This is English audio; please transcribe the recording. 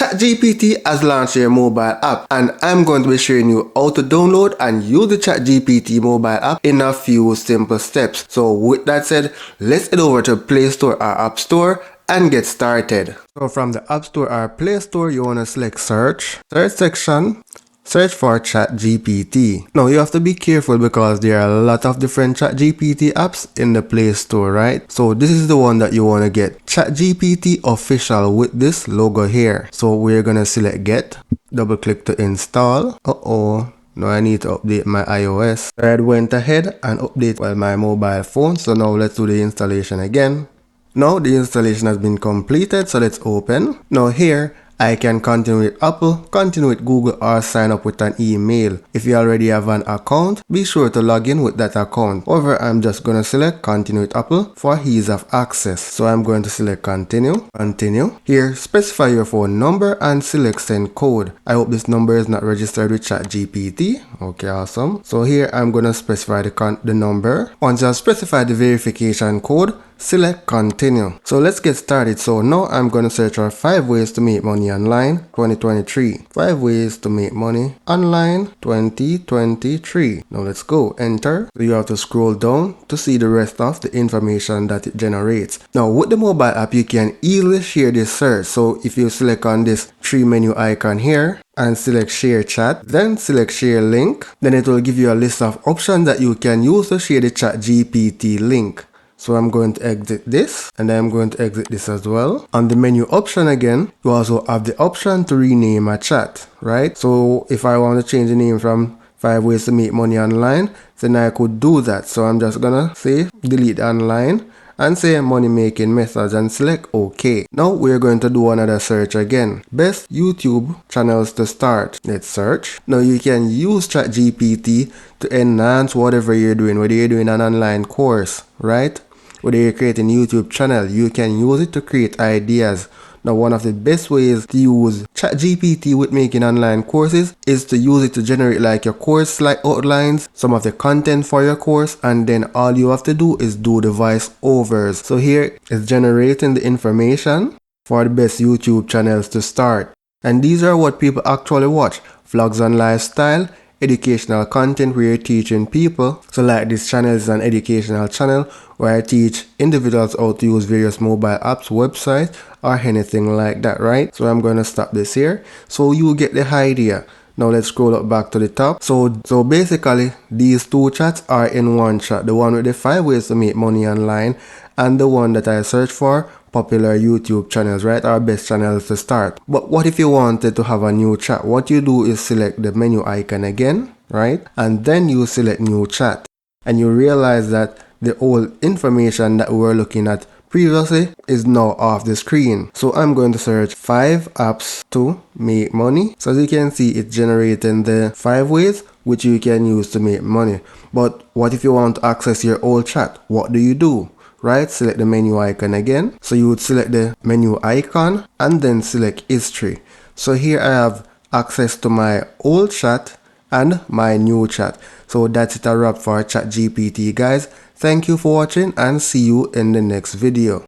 ChatGPT has launched a mobile app, and I'm going to be showing you how to download and use the ChatGPT mobile app in a few simple steps. So with that said, let's head over to Play Store or App Store and get started. So from the App Store or Play Store, you want to select search section. Search for ChatGPT. Now you have to be careful because there are a lot of different ChatGPT apps in the Play Store, right? So this is the one that you want to get. ChatGPT official with this logo here. So we're gonna select get. Double click to install. Now I need to update my iOS. I went ahead and updated my mobile phone. So now let's do the installation again. Now the installation has been completed, so let's open. Now here I can continue with Apple, continue with Google, or sign up with an email. If you already have an account, be sure to log in with that account. However, I'm just going to select continue with Apple for ease of access. So I'm going to select continue. Here, specify your phone number and select send code. I hope this number is not registered with ChatGPT. Okay, awesome. So here I'm going to specify the number. Once you specify the verification code, select continue. So let's get started. So now I'm going to search for 5 ways to make money online 2023. 5 ways to make money online 2023. Now let's go. Enter. So you have to scroll down to see the rest of the information that it generates. Now with the mobile app, you can easily share this search. So if you select on this 3 menu icon here and select share chat, then select share link, then it will give you a list of options that you can use to share the ChatGPT link. So I'm going to exit this, and I'm going to exit this as well. On the menu option again, you also have the option to rename a chat, right? So if I want to change the name from 5 ways to make money online, then I could do that. So I'm just gonna say delete online and say money making methods and select OK. Now we're going to do another search again. Best YouTube channels to start. Let's search. Now you can use ChatGPT to enhance whatever you're doing, whether you're doing an online course, right? Whether you're creating a YouTube channel, you can use it to create ideas. Now one of the best ways to use ChatGPT with making online courses is to use it to generate like your course slide outlines, some of the content for your course, and then all you have to do is do the voice overs. So here it's generating the information for the best YouTube channels to start. And these are what people actually watch: vlogs on lifestyle, educational content where you're teaching people. So like this channel is an educational channel where I teach individuals how to use various mobile apps, websites, or anything like that, right? So I'm going to stop this here so you get the idea. Now let's scroll up back to the top. So basically these two chats are in one chat. The one with the 5 ways to make money online and the one that I search for popular YouTube channels, right? Our best channels to start. But what if you wanted to have a new chat? What you do is select the menu icon again, right? And then you select new chat. And you realize that the old information that we were looking at previously is now off the screen. So I'm going to search 5 apps to make money. So as you can see, it's generating the 5 ways which you can use to make money. But what if you want to access your old chat? What do? Right? Select the menu icon again. So you would select the menu icon and then select history. So here I have access to my old chat and my new chat. So that's it, a wrap for ChatGPT, guys. Thank you for watching and see you in the next video.